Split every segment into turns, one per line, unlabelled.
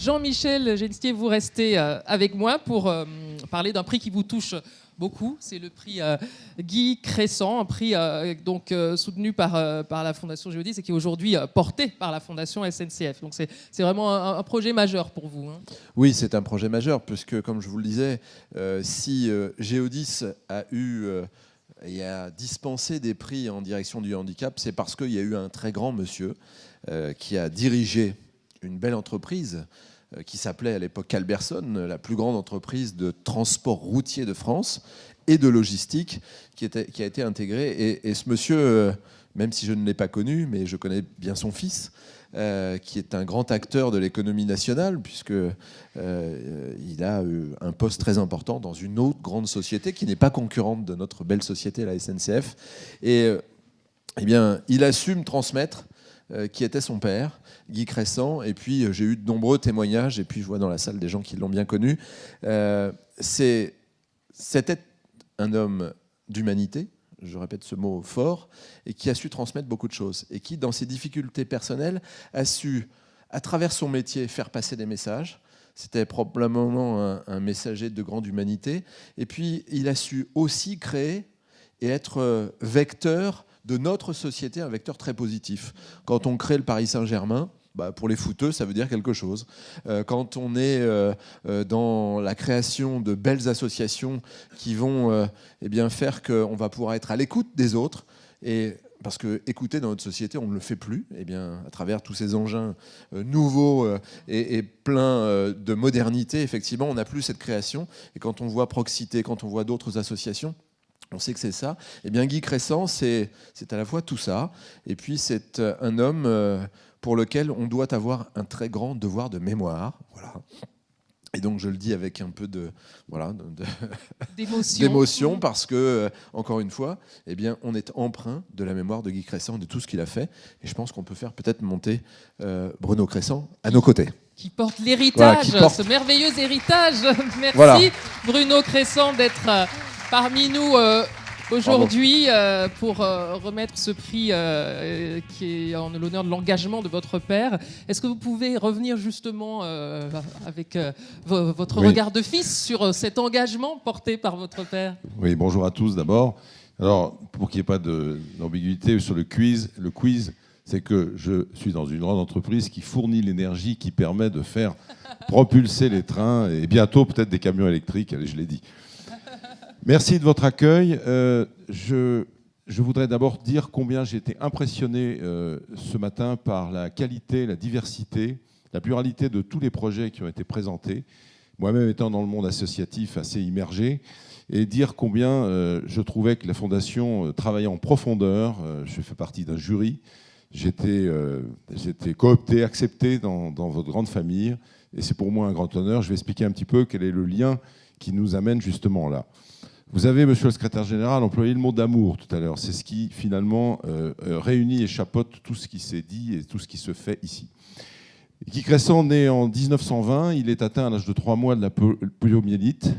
Jean-Michel Genestier, vous restez avec moi pour parler d'un prix qui vous touche beaucoup. C'est le prix Guy Crescent, un prix soutenu par la Fondation Géodis et qui est aujourd'hui porté par la Fondation SNCF. Donc c'est vraiment un projet majeur pour vous. Hein.
Oui, c'est un projet majeur puisque, comme je vous le disais, si Géodis a eu et a dispensé des prix en direction du handicap, c'est parce qu'il y a eu un très grand monsieur qui a dirigé une belle entreprise qui s'appelait à l'époque Alberson, la plus grande entreprise de transport routier de France et de logistique qui a été intégrée. Et ce monsieur, même si je ne l'ai pas connu, mais je connais bien son fils, qui est un grand acteur de l'économie nationale, puisqu'il a eu un poste très important dans une autre grande société qui n'est pas concurrente de notre belle société, la SNCF. Et eh bien, il assume transmettre qui était son père, Guy Crescent. Et puis, j'ai eu de nombreux témoignages, et puis je vois dans la salle des gens qui l'ont bien connu. C'était un homme d'humanité, je répète ce mot fort, et qui a su transmettre beaucoup de choses, et qui, dans ses difficultés personnelles, a su, à travers son métier, faire passer des messages. C'était probablement un messager de grande humanité. Et puis, il a su aussi créer et être vecteur de notre société, un vecteur très positif. Quand on crée le Paris Saint-Germain, pour les footeux, ça veut dire quelque chose. Quand on est dans la création de belles associations qui vont faire qu'on va pouvoir être à l'écoute des autres, et parce que écouter dans notre société, on ne le fait plus, à travers tous ces engins nouveaux et pleins de modernité, effectivement, on n'a plus cette création. Et quand on voit Proxité, quand on voit d'autres associations, on sait que c'est ça. Guy Crescent, c'est à la fois tout ça, et puis c'est un homme pour lequel on doit avoir un très grand devoir de mémoire. Voilà. Et donc je le dis avec un peu d'émotion parce que, encore une fois, on est empreint de la mémoire de Guy Crescent, de tout ce qu'il a fait. Et je pense qu'on peut faire peut-être monter Bruno Crescent à nos côtés.
Qui porte l'héritage, ce merveilleux héritage. Merci Bruno Crescent d'être parmi nous aujourd'hui pour remettre ce prix qui est en l'honneur de l'engagement de votre père. Est-ce que vous pouvez revenir justement avec votre regard de fils sur cet engagement porté par votre père ?
Oui, bonjour à tous d'abord. Alors, pour qu'il n'y ait pas d'ambiguïté sur le quiz, c'est que je suis dans une grande entreprise qui fournit l'énergie qui permet de faire propulser les trains et bientôt peut-être des camions électriques, allez, je l'ai dit. Merci de votre accueil. Je voudrais d'abord dire combien j'ai été impressionné ce matin par la qualité, la diversité, la pluralité de tous les projets qui ont été présentés. Moi-même étant dans le monde associatif assez immergé, et dire combien je trouvais que la Fondation travaillait en profondeur. Je fais partie d'un jury. J'étais coopté, accepté dans votre grande famille. Et c'est pour moi un grand honneur. Je vais expliquer un petit peu quel est le lien qui nous amène justement là. Vous avez, monsieur le secrétaire général, employé le mot d'amour tout à l'heure. C'est ce qui, finalement, réunit et chapeaute tout ce qui s'est dit et tout ce qui se fait ici. Guy Crescent, né en 1920, il est atteint à l'âge de 3 mois de la poliomyélite,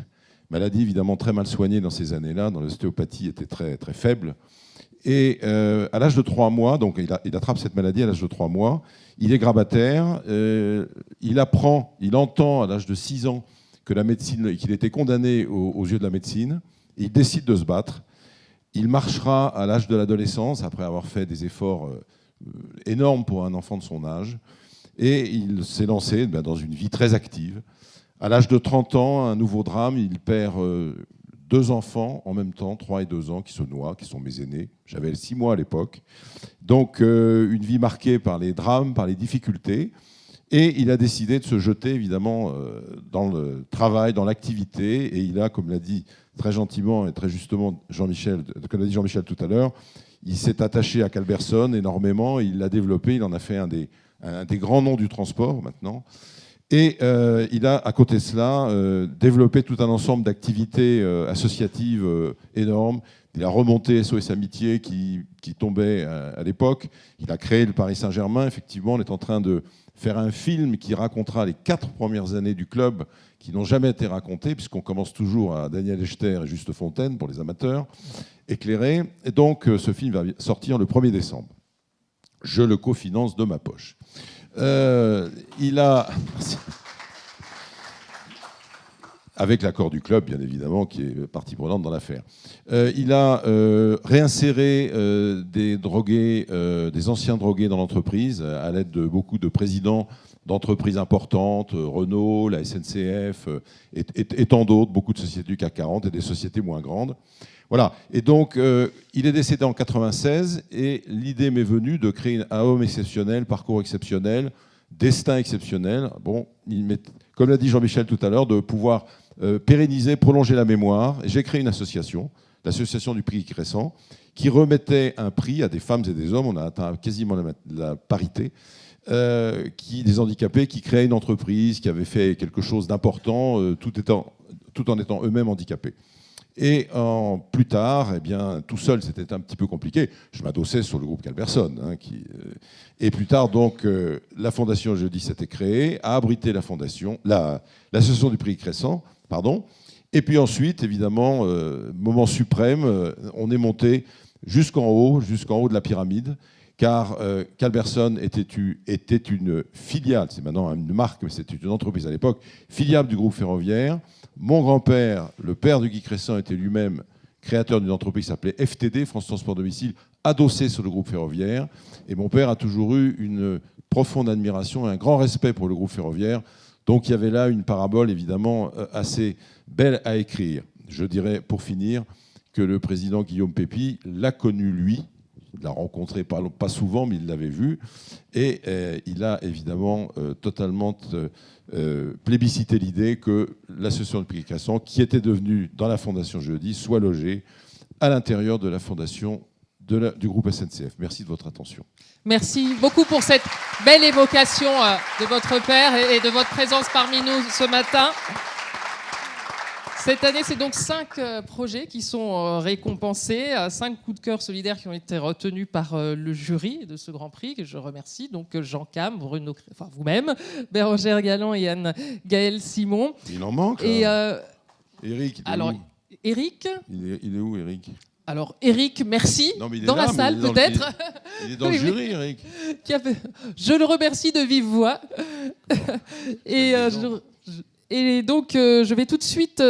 maladie évidemment très mal soignée dans ces années-là, dont l'ostéopathie était très, très faible. Et à l'âge de 3 mois, donc il attrape cette maladie à l'âge de 3 mois, il est grabataire, il entend à l'âge de 6 ans que la médecine, qu'il était condamné aux yeux de la médecine. Il décide de se battre. Il marchera à l'âge de l'adolescence, après avoir fait des efforts énormes pour un enfant de son âge. Et il s'est lancé dans une vie très active. À l'âge de 30 ans, un nouveau drame, il perd 2 enfants en même temps, 3 et 2 ans, qui se noient, qui sont mes aînés. J'avais 6 mois à l'époque. Donc une vie marquée par les drames, par les difficultés. Et il a décidé de se jeter, évidemment, dans le travail, dans l'activité. Et il a, comme l'a dit très gentiment et très justement Jean-Michel, comme l'a dit Jean-Michel tout à l'heure, il s'est attaché à Calberson énormément. Il l'a développé. Il en a fait un des grands noms du transport, maintenant. Et il a, à côté de cela, développé tout un ensemble d'activités associatives énormes. Il a remonté SOS Amitié qui tombait à l'époque. Il a créé le Paris Saint-Germain. Effectivement, on est en train de faire un film qui racontera les 4 premières années du club qui n'ont jamais été racontées, puisqu'on commence toujours à Daniel Echter et Juste Fontaine, pour les amateurs, éclairés. Et donc, ce film va sortir le 1er décembre. Je le cofinance de ma poche. Il a... avec l'accord du club, bien évidemment, qui est partie prenante dans l'affaire. Il a réinséré des drogués, des anciens drogués dans l'entreprise, à l'aide de beaucoup de présidents d'entreprises importantes, Renault, la SNCF, et tant d'autres, beaucoup de sociétés du CAC 40 et des sociétés moins grandes. Voilà. Et donc, il est décédé en 1996, et l'idée m'est venue de créer un homme exceptionnel, parcours exceptionnel, destin exceptionnel. Bon, comme l'a dit Jean-Michel tout à l'heure, de pouvoir pérenniser, prolonger la mémoire. J'ai créé une association, l'association du prix Crescent, qui remettait un prix à des femmes et des hommes. On a atteint quasiment la parité. Des handicapés qui créaient une entreprise, qui avaient fait quelque chose d'important, tout en étant eux-mêmes handicapés. Et plus tard, eh bien, tout seul, c'était un petit peu compliqué. Je m'adossais sur le groupe Calberson. Et plus tard, donc, la Fondation Jeudi s'était créée, a abrité l'association du prix Crescent, pardon. Et puis ensuite, évidemment, moment suprême, on est monté jusqu'en haut de la pyramide, car Calberson était une filiale, c'est maintenant une marque, mais c'était une entreprise à l'époque, filiale du groupe ferroviaire. Mon grand-père, le père de Guy Crescent, était lui-même créateur d'une entreprise qui s'appelait FTD, France Transport Domicile, adossée sur le groupe ferroviaire. Et mon père a toujours eu une profonde admiration et un grand respect pour le groupe ferroviaire. Donc il y avait là une parabole évidemment assez belle à écrire. Je dirais, pour finir, que le président Guillaume Pépi l'a connu, lui. Il l'a rencontré pas souvent, mais il l'avait vu. Et il a évidemment totalement plébiscité l'idée que l'association de prix Crescent, qui était devenue dans la Fondation Jeudi, soit logée à l'intérieur de la Fondation du groupe SNCF. Merci de votre attention.
Merci beaucoup pour cette belle évocation de votre père et de votre présence parmi nous ce matin. Cette année, c'est donc 5 projets qui sont récompensés, 5 coups de cœur solidaires qui ont été retenus par le jury de ce Grand Prix, que je remercie. Donc Jean Cam, Bruno, enfin vous-même, Bérangère Galland et Anne-Gaëlle Simon.
Il en manque.
Et
Eric.
Alors, Eric.
Il est où, Eric?
Alors, Eric, merci.
Non, mais il est
dans
là,
la salle, peut-être.
Il est dans le jury, Eric.
Je le remercie de vive voix. Et donc, je vais tout de suite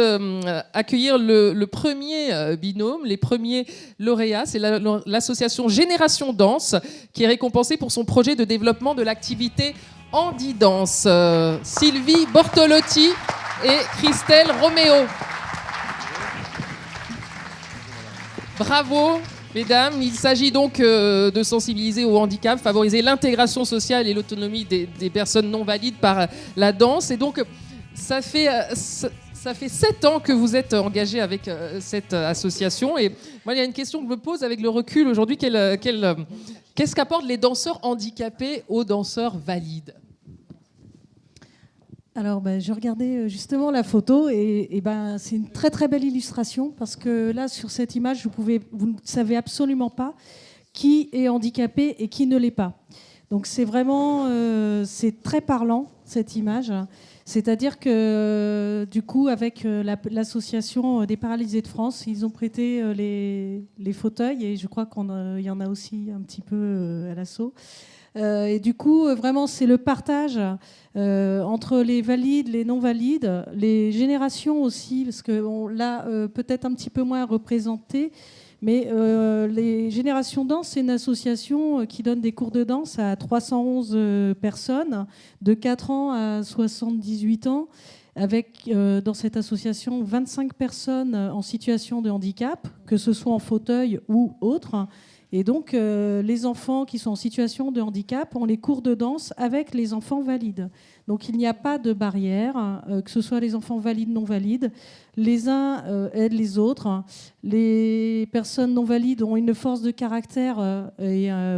accueillir le premier binôme, les premiers lauréats. C'est l'association Génération Danse, qui est récompensée pour son projet de développement de l'activité handi-danse. Sylvie Bortolotti et Christelle Roméo. Bravo, mesdames. Il s'agit donc de sensibiliser au handicap, favoriser l'intégration sociale et l'autonomie des personnes non valides par la danse. Et donc, ça fait 7 ans que vous êtes engagé avec cette association. Et moi, il y a une question que je me pose avec le recul aujourd'hui. Qu'est-ce qu'apportent les danseurs handicapés aux danseurs valides ?
Alors, je regardais justement la photo et c'est une très très belle illustration parce que là, sur cette image, vous ne savez absolument pas qui est handicapé et qui ne l'est pas. Donc c'est vraiment c'est très parlant cette image. C'est-à-dire que du coup, avec l'association des paralysés de France, ils ont prêté les fauteuils et je crois qu'il y en a aussi un petit peu à l'assaut. Et du coup, vraiment, c'est le partage entre les valides, les non-valides, les générations aussi, parce qu'on l'a peut-être un petit peu moins représenté, mais les Générations Danse, c'est une association qui donne des cours de danse à 311 personnes, de 4 ans à 78 ans, avec dans cette association 25 personnes en situation de handicap, que ce soit en fauteuil ou autre. Et donc, les enfants qui sont en situation de handicap ont les cours de danse avec les enfants valides. Donc, il n'y a pas de barrière, que ce soit les enfants valides, non valides. Les uns aident les autres. Les personnes non valides ont une force de caractère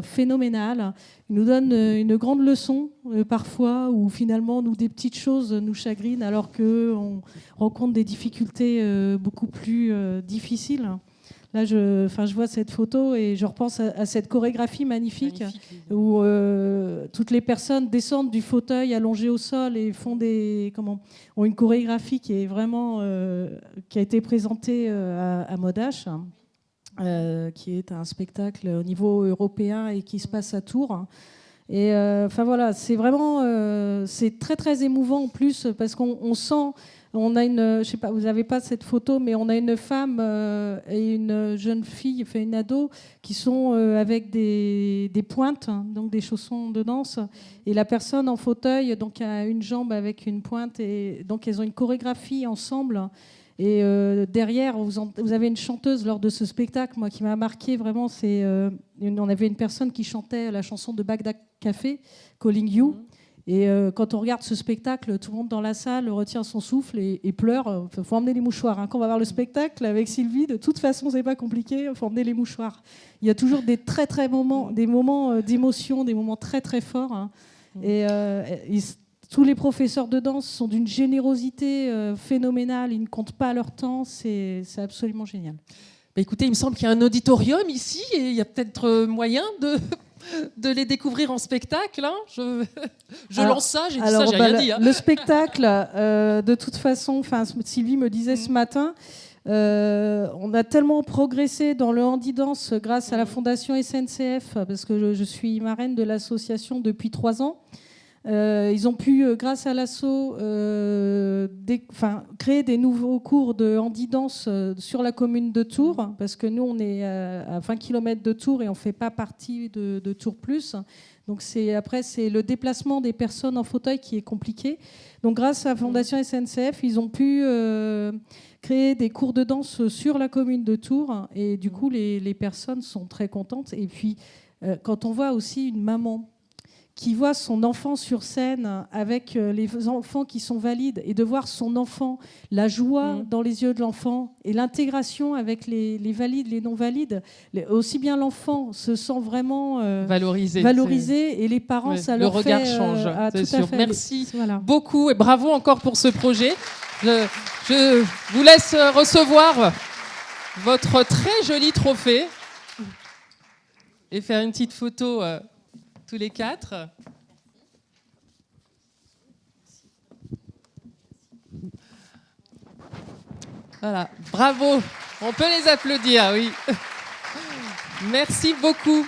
phénoménale. Ils nous donnent une grande leçon, parfois, où finalement, des petites choses nous chagrinent, alors qu'on rencontre des difficultés beaucoup plus difficiles. Là, je vois cette photo et je repense à cette chorégraphie magnifique où toutes les personnes descendent du fauteuil allongé au sol et ont une chorégraphie qui est vraiment qui a été présentée à Modache, qui est un spectacle au niveau européen et qui se passe à Tours. Et enfin voilà, c'est vraiment c'est très très émouvant en plus parce qu'on sent, on a une, je sais pas, vous n'avez pas cette photo, mais on a une femme et une jeune fille, enfin une ado, qui sont avec des pointes, hein, donc des chaussons de danse, et la personne en fauteuil donc a une jambe avec une pointe, et donc elles ont une chorégraphie ensemble. Et derrière, vous avez une chanteuse lors de ce spectacle, moi qui m'a marqué vraiment. On avait une personne qui chantait la chanson de Bagdad Café, Calling You. Et quand on regarde ce spectacle, tout le monde dans la salle retient son souffle et pleure. Il faut emmener les mouchoirs. Hein. Quand on va voir le spectacle avec Sylvie, de toute façon, c'est pas compliqué. Il faut emmener les mouchoirs. Il y a toujours des très très moments, des moments d'émotion, des moments très très forts. Hein. Et tous les professeurs de danse sont d'une générosité phénoménale. Ils ne comptent pas leur temps. C'est absolument génial.
Bah écoutez, il me semble qu'il y a un auditorium ici et il y a peut-être moyen de les découvrir en spectacle. Hein. Je lance ça, j'ai dit ça, j'ai rien dit. Hein.
Le spectacle, de toute façon, Sylvie me disait ce matin, on a tellement progressé dans le handi-dance grâce à la Fondation SNCF, parce que je suis marraine de l'association depuis 3 ans. Ils ont pu, grâce à l'asso, créer des nouveaux cours de handi-dance sur la commune de Tours, parce que nous, on est à 20 km de Tours et on ne fait pas partie de Tours Plus. Donc après, c'est le déplacement des personnes en fauteuil qui est compliqué. Donc grâce à la Fondation SNCF, ils ont pu créer des cours de danse sur la commune de Tours. Et du coup, les personnes sont très contentes. Et puis, quand on voit aussi une maman qui voit son enfant sur scène avec les enfants qui sont valides, et de voir son enfant, la joie dans les yeux de l'enfant et l'intégration avec les valides, les non-valides, aussi bien l'enfant se sent vraiment valorisé et les parents, ça leur fait...
Le regard change, c'est sûr.
Fait.
Merci beaucoup et bravo encore pour ce projet. Je vous laisse recevoir votre très joli trophée et faire une petite photo... tous les 4. Voilà, bravo. On peut les applaudir, oui. Merci beaucoup.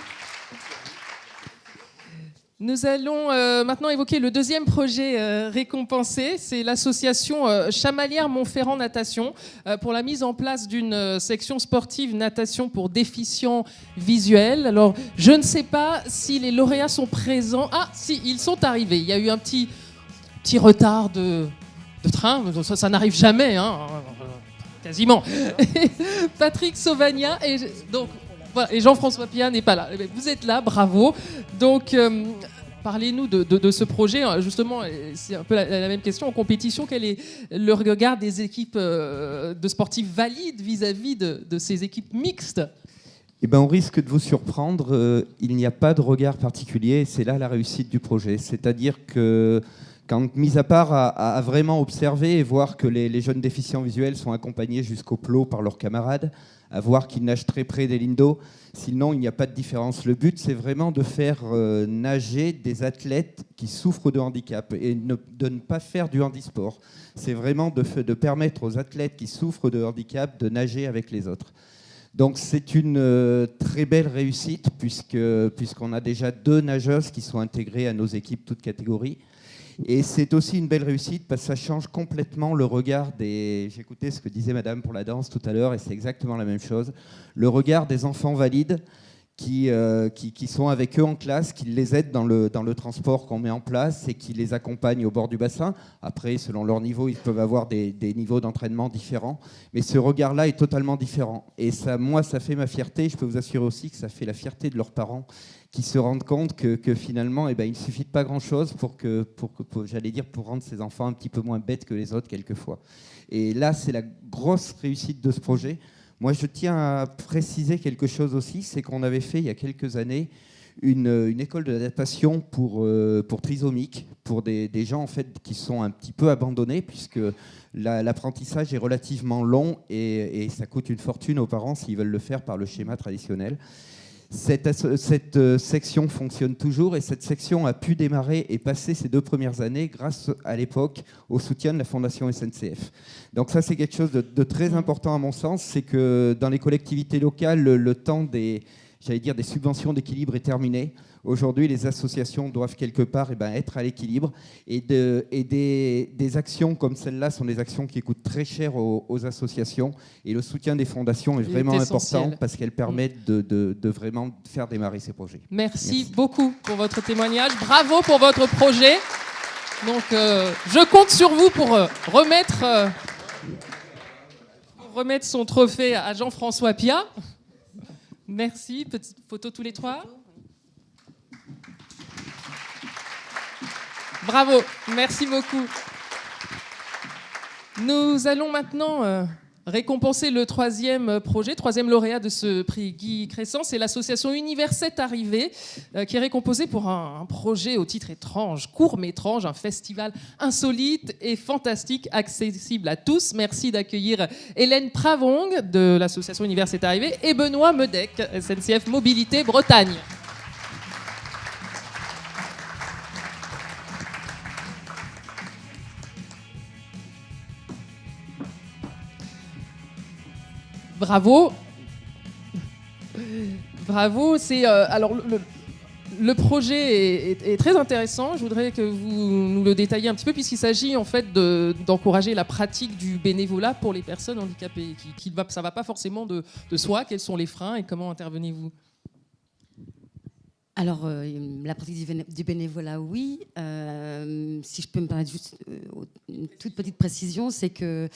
Nous allons maintenant évoquer le deuxième projet récompensé. C'est l'association Chamalières Montferrand Natation pour la mise en place d'une section sportive natation pour déficients visuels. Alors, je ne sais pas si les lauréats sont présents. Ah, si, ils sont arrivés. Il y a eu un petit retard de train. Ça n'arrive jamais, hein, quasiment. Patrick Sauvagna et donc... Voilà, et Jean-François Pia n'est pas là. Vous êtes là, bravo. Donc, parlez-nous de ce projet. Justement, c'est un peu la même question. En compétition, quel est le regard des équipes de sportifs valides vis-à-vis de ces équipes mixtes ?
Eh ben, on risque de vous surprendre. Il n'y a pas de regard particulier. C'est là la réussite du projet. C'est-à-dire que, quand, mis à part à vraiment observer et voir que les jeunes déficients visuels sont accompagnés jusqu'au plot par leurs camarades, à voir qu'ils nagent très près des lignes d'eau. Sinon, il n'y a pas de différence. Le but, c'est vraiment de faire nager des athlètes qui souffrent de handicap et de ne pas faire du handisport. C'est vraiment de permettre aux athlètes qui souffrent de handicap de nager avec les autres. Donc, c'est une très belle réussite puisqu'on a déjà 2 nageuses qui sont intégrées à nos équipes, toutes catégories. Et c'est aussi une belle réussite parce que ça change complètement le regard des... J'écoutais ce que disait Madame pour la danse tout à l'heure et c'est exactement la même chose. Le regard des enfants valides qui sont avec eux en classe, qui les aident dans le transport qu'on met en place et qui les accompagnent au bord du bassin. Après, selon leur niveau, ils peuvent avoir des niveaux d'entraînement différents. Mais ce regard-là est totalement différent. Et ça, moi, ça fait ma fierté. Je peux vous assurer aussi que ça fait la fierté de leurs parents qui se rendent compte que finalement, il ne suffit de pas grand-chose pour rendre ces enfants un petit peu moins bêtes que les autres quelquefois. Et là, c'est la grosse réussite de ce projet. Moi, je tiens à préciser quelque chose aussi, c'est qu'on avait fait il y a quelques années une école de natation pour trisomiques, pour des gens en fait qui sont un petit peu abandonnés, puisque l'apprentissage est relativement long et ça coûte une fortune aux parents s'ils veulent le faire par le schéma traditionnel. Cette section fonctionne toujours et cette section a pu démarrer et passer ces 2 premières années grâce à l'époque au soutien de la Fondation SNCF. Donc ça, c'est quelque chose de très important à mon sens, c'est que dans les collectivités locales, le temps des subventions d'équilibre est terminé. Aujourd'hui, les associations doivent quelque part être à l'équilibre. Et des actions comme celle-là sont des actions qui coûtent très cher aux associations. Et le soutien des fondations est vraiment important parce qu'elles permettent de vraiment faire démarrer ces projets.
Merci beaucoup pour votre témoignage. Bravo pour votre projet. Donc, je compte sur vous pour remettre son trophée à Jean-François Piat. Merci. Petite photo tous les trois. Bravo. Merci beaucoup. Nous allons maintenant récompenser le troisième lauréat de ce prix Guy Crescent. C'est l'association Univers 7 Arrivée qui est récompensée pour un projet au titre étrange, court-métrange, un festival insolite et fantastique, accessible à tous. Merci d'accueillir Hélène Pravong de l'association Univers 7 Arrivée et Benoît Medec, SNCF Mobilité Bretagne. Bravo. Bravo. C'est alors le projet est très intéressant. Je voudrais que vous nous le détailliez un petit peu puisqu'il s'agit en fait d'encourager la pratique du bénévolat pour les personnes handicapées. Ça va pas forcément de soi. Quels sont les freins et comment intervenez-vous?
Alors, la pratique du bénévolat, oui. Si je peux me permettre juste une toute petite précision, c'est que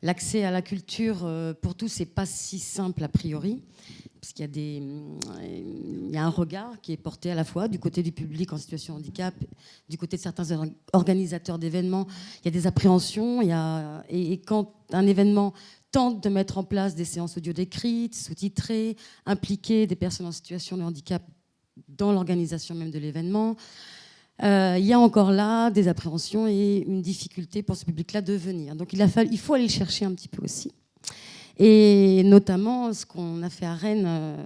l'accès à la culture pour tous n'est pas si simple a priori, parce qu'il y a un regard qui est porté à la fois du côté du public en situation de handicap, du côté de certains organisateurs d'événements. Il y a des appréhensions, et quand un événement tente de mettre en place des séances audio décrites, sous-titrées, impliquer des personnes en situation de handicap dans l'organisation même de l'événement, il y a encore là des appréhensions et une difficulté pour ce public-là de venir. Donc il faut aller le chercher un petit peu aussi. Et notamment, ce qu'on a fait à Rennes,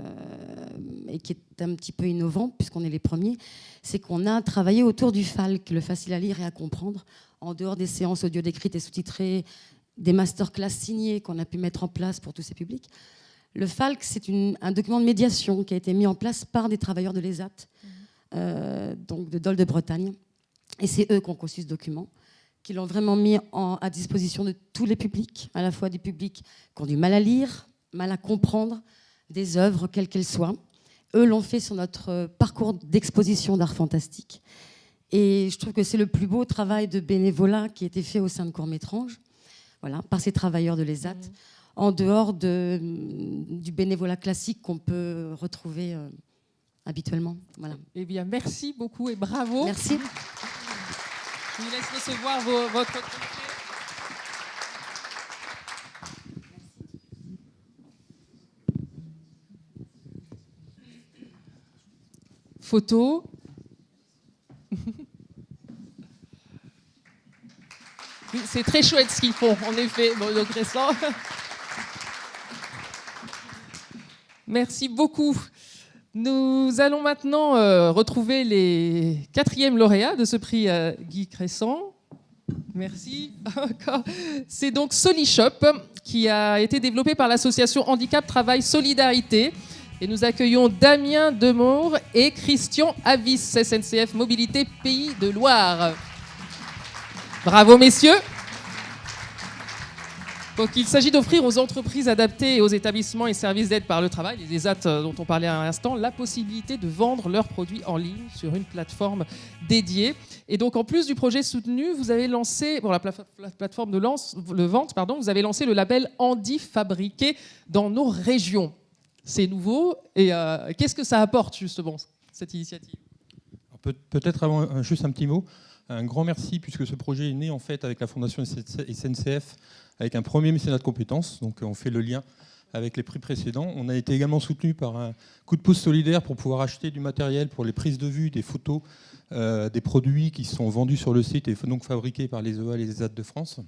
et qui est un petit peu innovant, puisqu'on est les premiers, c'est qu'on a travaillé autour du FALC, le facile à lire et à comprendre, en dehors des séances audio décrites et sous-titrées, des masterclass signés qu'on a pu mettre en place pour tous ces publics. Le FALC, c'est un document de médiation qui a été mis en place par des travailleurs de l'ESAT, donc de Dol de Bretagne. Et c'est eux qui ont conçu ce document, qui l'ont vraiment mis à disposition de tous les publics, à la fois des publics qui ont du mal à lire, mal à comprendre des œuvres, quelles qu'elles soient. Eux l'ont fait sur notre parcours d'exposition d'art fantastique. Et je trouve que c'est le plus beau travail de bénévolat qui a été fait au sein de Court-Métrange, voilà, par ces travailleurs de l'ESAT, en dehors du bénévolat classique qu'on peut retrouver habituellement. Voilà.
Eh bien, merci beaucoup et bravo.
Merci.
Je vous laisse recevoir votre trophée. Photo. C'est très chouette ce qu'ils font, en effet, Bruno Crescent. Merci beaucoup. Nous allons maintenant retrouver les 4e lauréats de ce prix Guy Crescent. Merci. C'est donc Solishop qui a été développé par l'association Handicap Travail Solidarité. Et nous accueillons Damien Demour et Christian Avis, SNCF Mobilité Pays de Loire. Bravo messieurs. Donc, il s'agit d'offrir aux entreprises adaptées et aux établissements et services d'aide par le travail, les ESAT dont on parlait à l'instant, la possibilité de vendre leurs produits en ligne sur une plateforme dédiée. Et donc, en plus du projet soutenu, vous avez lancé, pour la plateforme de vente, vous avez lancé le label Handi Fabriqué dans nos régions. C'est nouveau. Et qu'est-ce que ça apporte, justement, cette initiative ?
Peut-être avant, juste un petit mot. Un grand merci, puisque ce projet est né en fait avec la Fondation SNCF, avec un premier mécénat de compétences. Donc on fait le lien avec les prix précédents. On a été également soutenu par un coup de pouce solidaire pour pouvoir acheter du matériel pour les prises de vue, des photos, des produits qui sont vendus sur le site et donc fabriqués par les EA et les ESAT de France.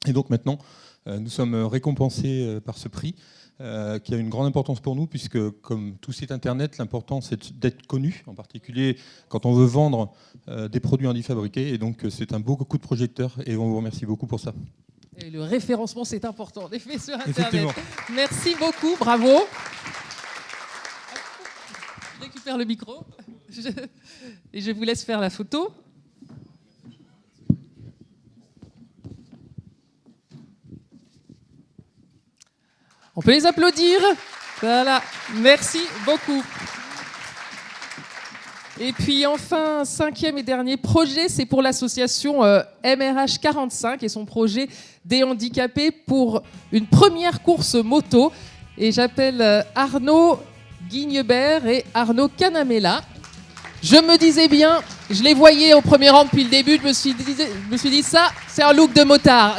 Et donc maintenant, nous sommes récompensés par ce prix. Qui a une grande importance pour nous, puisque comme tout site internet, l'important c'est d'être connu, en particulier quand on veut vendre des produits handi fabriqués. Et donc c'est un beau coup de projecteur et on vous remercie beaucoup pour ça.
Et le référencement, c'est important, en effet, sur internet. Merci beaucoup, bravo. Je récupère le micro. Et je vous laisse faire la photo. On peut les applaudir. Voilà, merci beaucoup. Et puis enfin, 5e et dernier projet, c'est pour l'association MRH 45 et son projet des handicapés pour une première course moto. Et j'appelle Arnaud Guignebert et Arnaud Canamella. Je me disais bien, je les voyais au premier rang depuis le début, je me suis dit ça, c'est un look de motard.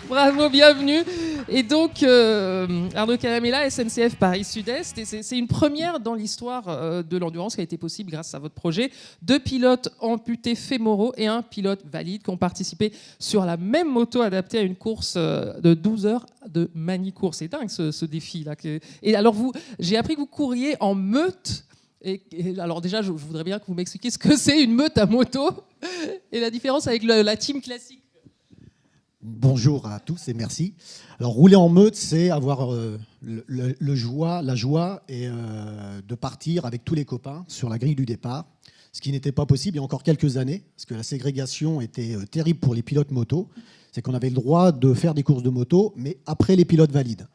Bravo, bienvenue. Et donc, Arnaud Canamella, SNCF Paris Sud-Est, et c'est une première dans l'histoire de l'endurance qui a été possible grâce à votre projet. 2 pilotes amputés fémoraux et un pilote valide qui ont participé sur la même moto adaptée à une course de 12 heures de mani-course. C'est dingue ce défi-là. Et alors, j'ai appris que vous couriez en meute. Et alors déjà, je voudrais bien que vous m'expliquiez ce que c'est une meute à moto et la différence avec la team classique.
Bonjour à tous et merci. Alors rouler en meute, c'est avoir la joie et de partir avec tous les copains sur la grille du départ, ce qui n'était pas possible il y a encore quelques années, parce que la ségrégation était terrible pour les pilotes moto. C'est qu'on avait le droit de faire des courses de moto, mais après les pilotes valides.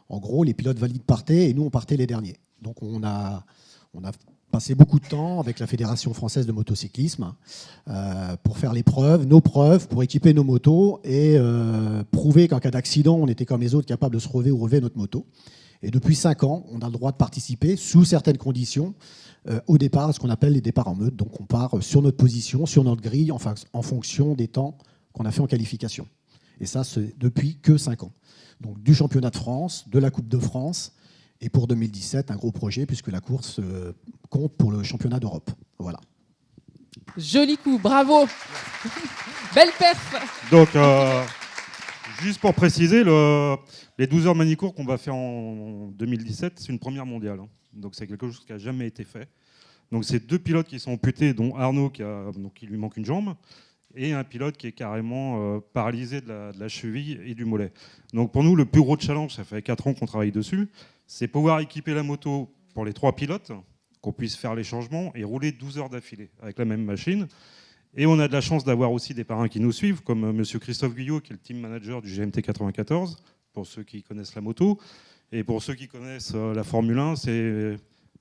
En gros, les pilotes valides partaient et nous, on partait les derniers. Donc on a passé beaucoup de temps avec la Fédération française de motocyclisme pour faire nos preuves, pour équiper nos motos et prouver qu'en cas d'accident, on était comme les autres capables de se relever notre moto. Et depuis 5 ans, on a le droit de participer sous certaines conditions au départ, à ce qu'on appelle les départs en meute. Donc on part sur notre position, sur notre grille, en fonction des temps qu'on a fait en qualification. Et ça, c'est depuis que 5 ans. Donc du championnat de France, de la Coupe de France. Et pour 2017, un gros projet, puisque la course compte pour le championnat d'Europe. Voilà.
Joli coup, bravo. Belle perf.
Donc, juste pour préciser, les 12 heures mani-cours qu'on va faire en 2017, c'est une première mondiale. Donc, c'est quelque chose qui n'a jamais été fait. Donc, c'est 2 pilotes qui sont amputés, dont Arnaud, qui lui manque une jambe, et un pilote qui est carrément paralysé de la cheville et du mollet. Donc, pour nous, le plus gros challenge, ça fait 4 ans qu'on travaille dessus, c'est pouvoir équiper la moto pour les 3 pilotes, qu'on puisse faire les changements et rouler 12 heures d'affilée avec la même machine. Et on a de la chance d'avoir aussi des parrains qui nous suivent, comme monsieur Christophe Guyot, qui est le team manager du GMT 94, pour ceux qui connaissent la moto. Et pour ceux qui connaissent la Formule 1, c'est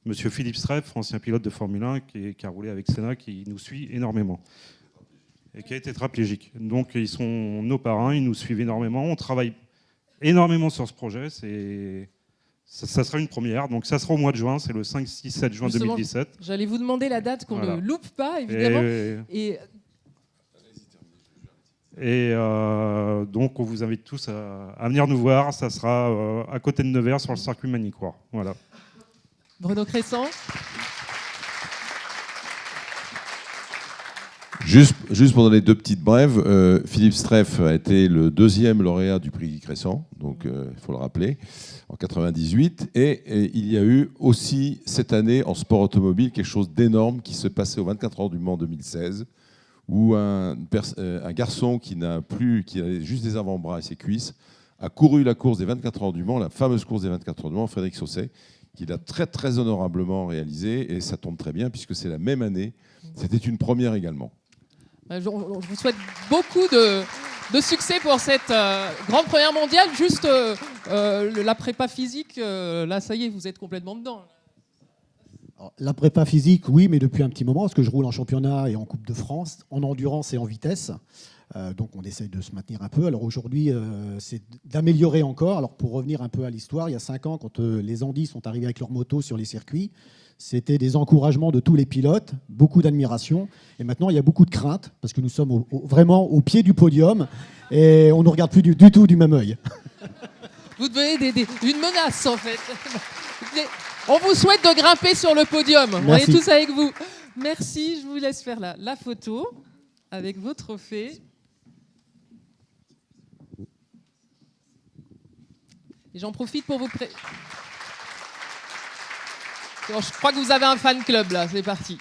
monsieur Philippe Streff, ancien pilote de Formule 1, qui a roulé avec Senna, qui nous suit énormément. Et qui a été tétraplégique. Donc ils sont nos parrains, ils nous suivent énormément. On travaille énormément sur ce projet. Ça sera une première, donc ça sera au mois de juin, c'est le 5, 6, 7 juin
Justement,
2017.
J'allais vous demander la date qu'on
voilà.
ne loupe pas, évidemment.
Et donc on vous invite tous à venir nous voir, ça sera à côté de Nevers sur le circuit Manicourt. Voilà.
Bruno Cresson.
Juste pour donner 2 petites brèves, Philippe Streff a été le 2e lauréat du prix Cresson, donc il faut le rappeler, en 98. Et il y a eu aussi cette année en sport automobile quelque chose d'énorme qui se passait au 24 heures du Mans 2016, où un garçon qui avait juste des avant-bras et ses cuisses a couru la course des 24 heures du Mans, la fameuse course des 24 heures du Mans, Frédéric Sausset, qu'il a très très honorablement réalisé, et ça tombe très bien puisque c'est la même année. C'était une première également.
Je vous souhaite beaucoup de succès pour cette grande première mondiale. Juste la prépa physique, là ça y est, vous êtes complètement dedans.
Alors, la prépa physique, oui, mais depuis un petit moment, parce que je roule en championnat et en Coupe de France, en endurance et en vitesse. Donc on essaye de se maintenir un peu. Alors aujourd'hui, c'est d'améliorer encore. Alors pour revenir un peu à l'histoire, il y a 5 ans, quand les Andis sont arrivés avec leur moto sur les circuits, c'était des encouragements de tous les pilotes, beaucoup d'admiration. Et maintenant, il y a beaucoup de crainte, parce que nous sommes vraiment au pied du podium et on ne nous regarde plus du tout du même œil.
Vous devenez une menace, en fait. On vous souhaite de grimper sur le podium.
Merci.
On est tous avec vous. Merci, je vous laisse faire la photo avec vos trophées. Et j'en profite pour vous Je crois que vous avez un fan club là, c'est parti.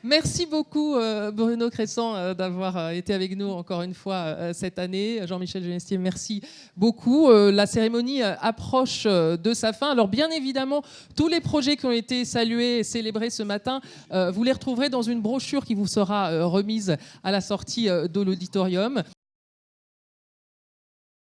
Merci beaucoup Bruno Crescent d'avoir été avec nous encore une fois cette année. Jean-Michel Genestier, merci beaucoup. La cérémonie approche de sa fin. Alors bien évidemment, tous les projets qui ont été salués et célébrés ce matin, vous les retrouverez dans une brochure qui vous sera remise à la sortie de l'auditorium.